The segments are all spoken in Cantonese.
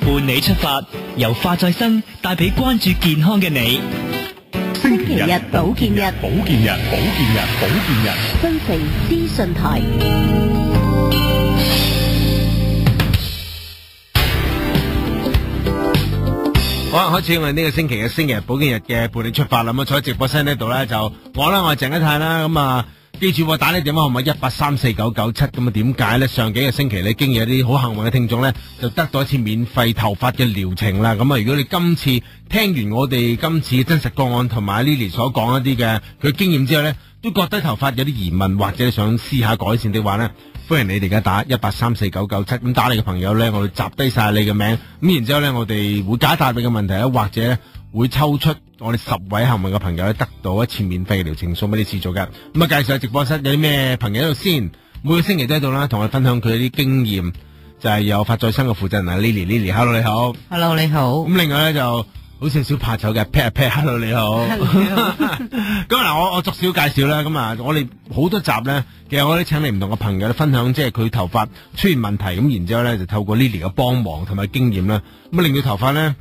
伴你出發，由化再生帶俾關注健康嘅你。星期日保健日，保健日，保健日，保健日，新城資訊台。好啦，開始我哋呢個星期嘅星期日保健日嘅伴你出發啦。咁坐喺直播室呢度咧，就我係鄭一泰啦。咁啊，記住打呢電話號碼1834997。咁啊，點解咧？上幾個星期咧，經已有啲好幸運嘅聽眾咧，就得到一次免費頭髮嘅療程啦。咁啊，如果你今次聽完我哋今次真實個案同埋 Lily 所講一啲嘅佢經驗之後咧，都覺得頭髮有啲疑問或者想試下改善的話咧，歡迎你哋而家打1834997。咁打嚟嘅朋友咧，我哋集低晒你嘅名，咁然之後咧，我哋會解答你嘅問題咧，或者會抽出我哋10位幸運嘅朋友咧，得到一次免費嘅療程送俾你試做嘅。咁啊，介紹下直播室有啲咩朋友喺度先，每個星期都喺度啦，同我哋分享佢啲經驗，就係有發再生嘅負責人 Lily，Hello 你好。 Hello 你好。咁另外咧就好少少怕醜嘅 Pat，Hello 你好。咁嗱，我逐少介紹啦。咁啊，我哋好多集咧，其實我哋請你唔同嘅朋友咧分享，即係佢頭髮出現問題，咁然之後咧就透過 Lily 嘅幫忙同埋經驗啦，咁啊令到頭髮咧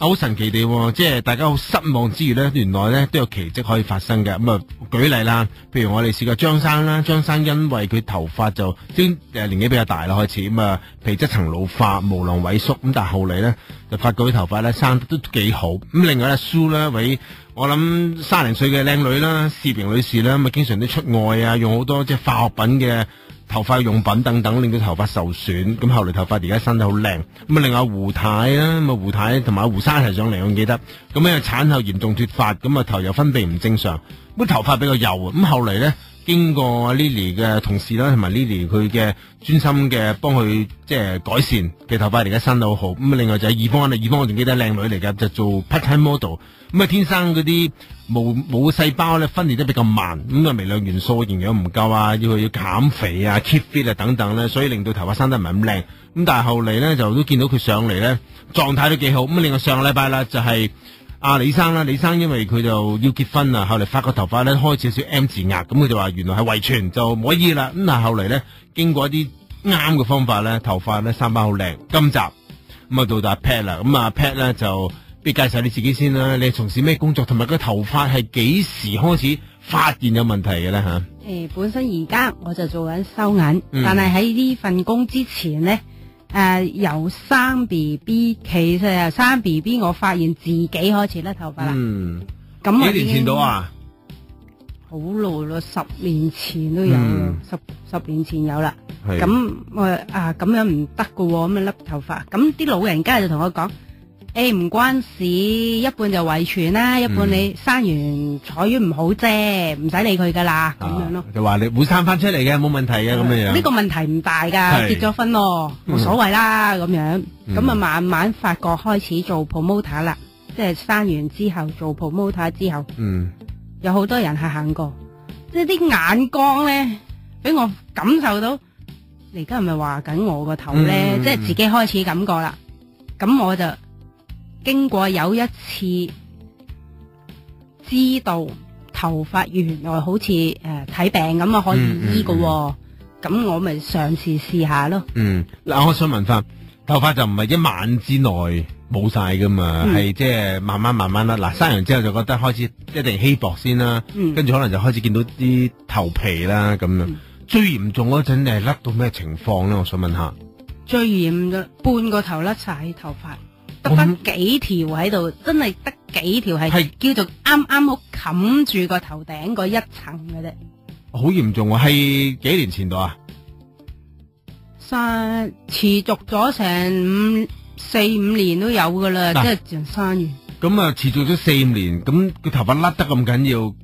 好神奇地，即係大家好失望之餘咧，原來咧都有奇蹟可以發生嘅。咁啊，舉例啦，譬如我哋試過張生啦，張生因為佢頭髮就年紀比較大啦，開始咁啊皮質層老化、毛囊萎縮，咁但係後嚟咧就發覺佢頭髮咧生得都幾好。咁另外咧蘇啦，位我諗30歲嘅靚女啦，視平女士啦，咁啊經常都出外啊，用好多即係化學品嘅頭髮用品等等，令到頭髮受損。咁後嚟頭髮而家生得好靚。咁啊，另外胡太啦，咁啊胡太同埋胡生一齊上嚟，我記得。咁咧產後嚴重脫髮，咁啊頭又分泌唔正常，咁頭髮比較幼啊。咁後嚟咧經過 Lily 嘅同事啦，同埋 Lily 佢嘅專心嘅幫佢即係改善嘅頭髮，而家生得好好。咁啊，另外就係義方我仲記得靚女嚟㗎，就做 part-time model。咁啊，天生嗰啲冇細胞咧分裂得比較慢，咁啊微量元素營養唔夠啊，要減肥啊 keep fit 啊等等咧，所以令到頭髮生得唔係咁靚。咁但係後嚟咧就都見到佢上嚟咧狀態都幾好。咁另外上個禮拜啦就係李生啦，李生因為佢就要結婚啊，後嚟發個頭髮咧開始少少 M 字額，咁佢就話原來係遺傳就唔可以啦。咁但係後嚟咧經過一啲啱嘅方法咧，頭髮咧生翻好靚。今集咁啊到達 Pat 啦，咁啊 Pat 咧就俾介紹你自己先啦，你係從事咩工作，同埋個頭髮係幾時開始發現有問題嘅咧吓？本身而家我就做緊收銀，但係喺呢份工之前咧，由生 BB， 其實由生 BB 我發現自己開始甩頭髮啦。咁幾年前到啊？好耐咯，10年前都有啦，十年前有啦。咁我咁樣唔得噶，咁樣甩頭髮。咁啲老人家就同我講。唔關事，一半就遺傳啦，一半你生完坐月唔好啫，唔使理佢噶啦，咁樣咯。就話你會生翻出嚟嘅，冇問題嘅咁樣樣。呢個問題唔大噶，結咗婚咯，冇所謂啦，咁樣。咁啊，慢慢發覺開始做 promoter 啦，即係生完之後做 promoter 之後，有好多人係行過，即係啲眼光咧，俾我感受到，你而家係咪話緊我個頭咧？即係自己開始感覺啦，咁我就。經過有一次知道頭髮原來好似睇病咁啊，可以醫㗎，咁我咪嘗試下咯。嗱，我想問翻，頭髮就唔係一晚之內冇晒噶嘛，係即係慢慢啦。嗱，生完之後就覺得開始一定稀薄先啦，跟住可能就開始見到啲頭皮啦咁樣。最嚴重嗰陣你係甩到咩情況咧？我想問下。最嚴嘅半個頭甩晒頭髮。得翻幾條喺度，真係得幾條係叫做啱啱好冚住個頭頂嗰一層嘅啫。好嚴重啊！係幾年前度啊？持續咗成4-5年都有噶啦，即係就生完。咁啊，持續咗4-5年，咁個頭髮甩得咁緊要，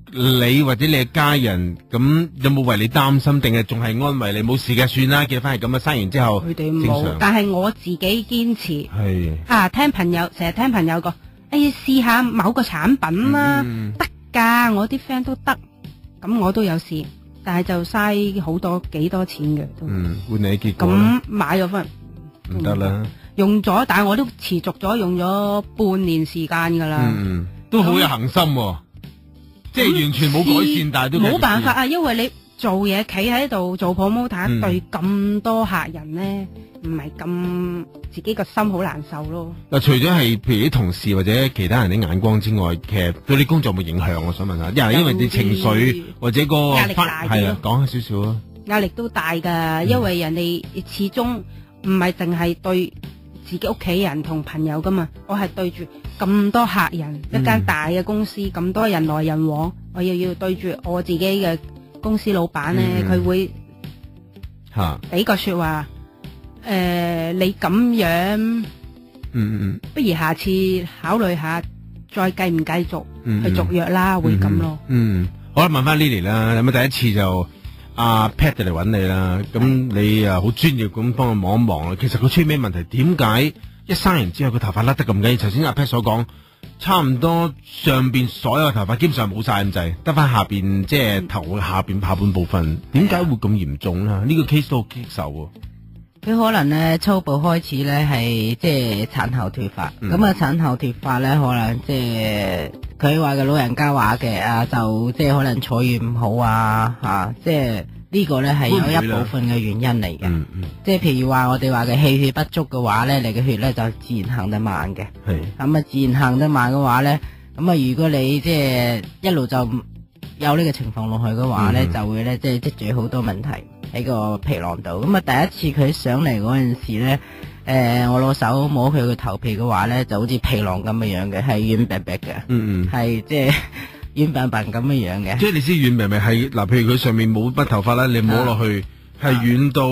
你或者你嘅家人咁有冇為你擔心，定係仲係安慰你冇事嘅，算啦，結翻係咁啊，生完之後佢哋冇，但係我自己堅持係聽朋友成日聽朋友講，試下某個產品啦，得噶，我啲 friend 都得，咁我都有試，但係就嘥好多幾多錢嘅都換你結果咁買咗翻唔得啦。用咗，但係我都持續咗用咗半年時間噶啦，都好有恒心，即係完全冇改善，但係都冇辦法啊，因為你做嘢企喺度做 promoter 對咁多客人咧，唔係咁自己個心好難受咯。嗱，除咗係譬如啲同事或者其他人啲眼光之外，其實對你工作有冇影響？我想問下，因為啲情緒或者個壓力大啲咯。係啊，講下少少啊。壓力都大噶，因為人哋始終唔係淨係對自己屋企人同朋友噶嘛，我係對住咁多客人，一間大嘅公司咁多人來人往，我又要對住我自己嘅公司老闆咧，佢會俾個說話，你咁樣，不如下次考慮下，再繼唔繼續去續約啦，會咁咯。好啦，問翻 Lily 啦，咁第一次就阿 Pat 嚟揾你啦，咁你好專業咁幫我望一望啦。其實佢出咩問題？點解一生完之後佢頭髮甩得咁緊？頭先阿 Pat 所講，差唔多上邊所有嘅頭髮基本上冇晒咁滯，得翻下邊即係頭下邊下半部分。點解會咁嚴重啦？呢個 case 都好棘手喎。佢可能咧初步開始咧係即係產後脫髮，咁啊產後脫髮咧可能即係佢話嘅老人家話嘅就即係可能坐月唔好啊即係呢個咧係有一部分嘅原因嚟嘅。即係譬如話我哋話嘅氣血不足嘅話咧，你嘅血咧就自然行得慢嘅。咁啊自然行得慢嘅話咧，咁啊如果你即係一路就有呢個情況落去嘅話咧，就會咧即係積聚好多問題喺個皮囊度。咁啊第一次佢上嚟嗰陣時咧，我攞手摸佢個頭皮嘅話咧，就好似皮囊咁嘅樣嘅，係軟白白嘅，係即係軟白白咁嘅樣嘅。即係你知軟白白係嗱，譬如佢上面冇乜頭髮啦，你摸落去係軟到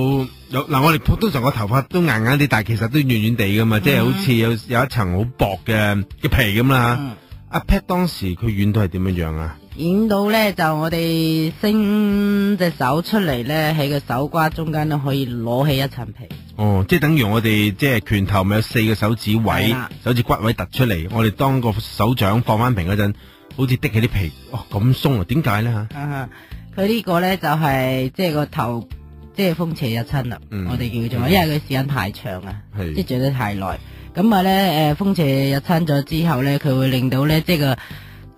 有嗱，我哋通常個頭髮都硬硬啲，但係其實都軟軟地噶嘛，即係好似有一層好薄嘅皮咁啦。阿 Pat 當時佢軟到係點樣樣啊？軟到咧就我哋伸隻手出嚟咧，喺個手瓜中間都可以攞起一層皮。哦，即係等於我哋即係拳頭咪有4個手指位，手指骨位突出嚟，我哋當個手掌放翻平嗰陣，好似滴起啲皮，咁鬆啊？點解咧吓？佢呢個咧就係即係個頭即係風邪入侵啦，我哋叫做，因為佢時間太長啊，即係做得太耐。咁啊咧風邪入侵咗之後咧，佢會令到咧即係個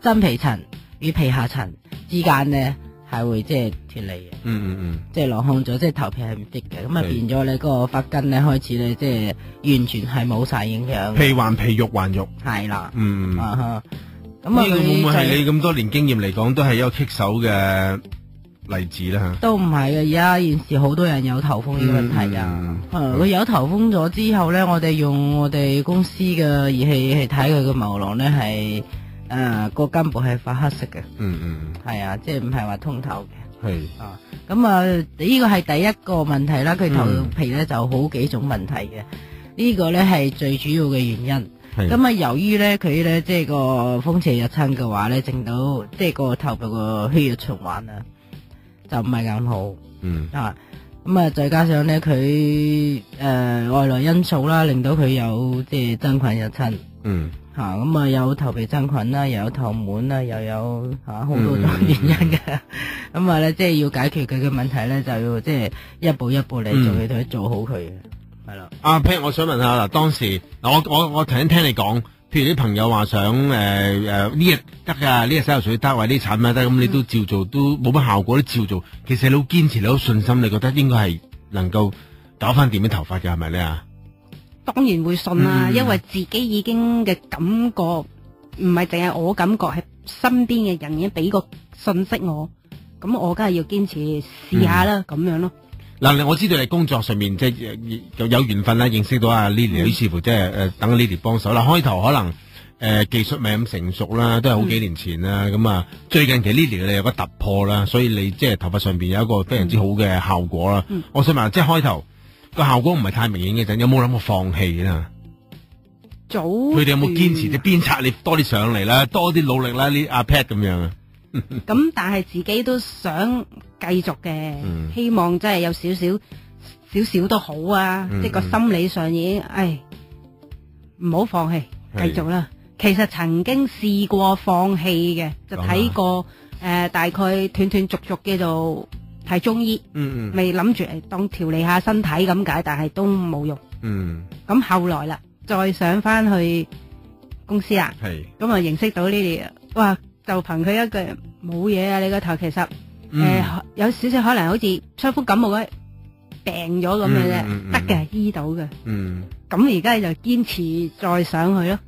真皮層與皮下層之間咧係會即係脫離嘅，即係落空咗，即係頭皮係唔 fit 嘅，咁啊變咗咧嗰個髮根咧開始咧即係完全係冇晒影響，皮還皮肉還肉，係啦，咁啊呢個會唔會係你咁多年經驗嚟講都係一個棘手嘅例子啦吓？都唔係嘅，而家現時好多人有頭風呢個問題噶，佢有頭風咗之後咧，我哋用我哋公司嘅儀器去睇佢個毛囊咧係。個根部係發黑色嘅，係啊，即係唔係話通透嘅，係咁啊，呢個係第一個問題啦。佢頭皮咧就好幾種問題嘅，呢個咧係最主要嘅原因。咁啊，由於咧佢咧即係個風邪入侵嘅話咧，整到即係個頭部個血液循環啊，就唔係咁好。咁啊，再加上咧佢外來因素啦，令到佢有即係真菌入侵。咁啊有頭皮真菌啦，又有頭滿啦，又有好多種原因嘅。咁啊咧，即係要解決佢嘅問題咧，就要即係一步一步嚟做，去同佢做好佢嘅，係啦。阿 Pat， 我想問下嗱，當時我頭先聽你講，譬如啲朋友話想呢日得噶，呢日洗頭水得，或者啲產品得，咁你都照做，都冇乜效果，都照做。其實你好堅持，你好信心，你覺得應該係能夠搞翻掂啲頭髮嘅，係咪咧啊？當然會信啦，因為自己已經嘅感覺唔係淨係我感覺，係身邊嘅人已經俾個信息我，咁我梗係要堅持試下啦，咁樣咯。嗱，我知道你工作上面即係有緣分啦，認識到阿 Lily，於是乎即係等 Lily 幫手啦。開頭可能技術未咁成熟啦，都係好幾年前啦。咁啊，最近期 Lily 你有個突破啦，所以你即係頭髮上邊有一個非常之好嘅效果啦。我想問，即係開頭個效果唔係太明顯嘅陣，有冇諗過放棄啦？佢哋有冇堅持？即係鞭策你多啲上嚟啦，多啲努力啦？呢阿 Pat 咁樣啊？咁但係自己都想繼續嘅，希望真係有少少都好啊！即係個心理上已經，唔好放棄，繼續啦。其實曾經試過放棄嘅，就睇過大概斷斷續續叫做睇中醫，未諗住當調理下身體咁解，但係都冇用。咁後來啦，再上翻去公司啦，咁啊認識到呢啲，哇！就憑佢一句冇嘢啊，你個頭其實有少少可能好似傷風感冒咧病咗咁樣啫，得嘅醫到嘅。咁而家就堅持再上去咯。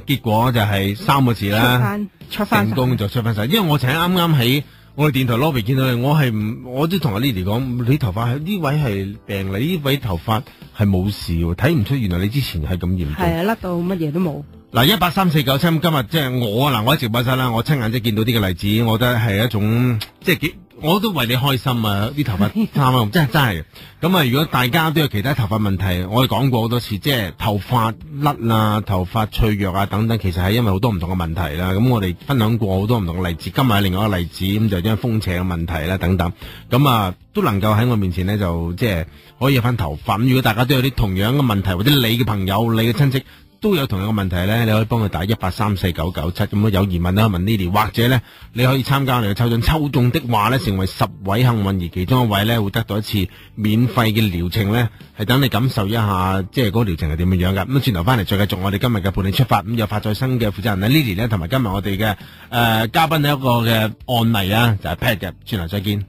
結果就係3個字啦，出翻成功就出翻晒。因為我請啱啱喺我哋電台 lobby 見到你，我都同阿 Lily 講，你頭髮呢位係病，你呢位頭髮係冇事喎，睇唔出原來你之前係咁嚴重。係啊，甩到乜嘢都冇。嗱，183-497，今日即係我喺直播室啦，我親眼即係見到呢個例子，我覺得係一種即係我都為你開心啊！啲頭髮啱啊，真係。咁啊，如果大家都有其他頭髮問題，我哋講過好多次，即係頭髮甩啊、頭髮脆弱啊等等，其實係因為好多唔同嘅問題啦。咁我哋分享過好多唔同嘅例子，今日係另外一個例子，咁就因為風邪嘅問題啦等等。咁啊，都能夠喺我面前呢，就即係可以有翻頭髮。如果大家都有啲同樣嘅問題，或者你嘅朋友、你嘅親戚都有同樣嘅問題咧，你可以幫佢打183-4997，咁有疑問咧問 Lily， 或者咧你可以參加我哋嘅抽獎，抽中的話咧成為10位幸運兒，其中一位咧會得到一次免費嘅療程咧，係等你感受一下即係嗰個療程係點樣樣噶。咁轉頭翻嚟再繼續我哋今日嘅伴你出發，咁有發再生嘅負責人咧 Lily 咧，同埋今日我哋嘅嘉賓一個嘅案例啊，就係 Pat 嘅，轉頭再見。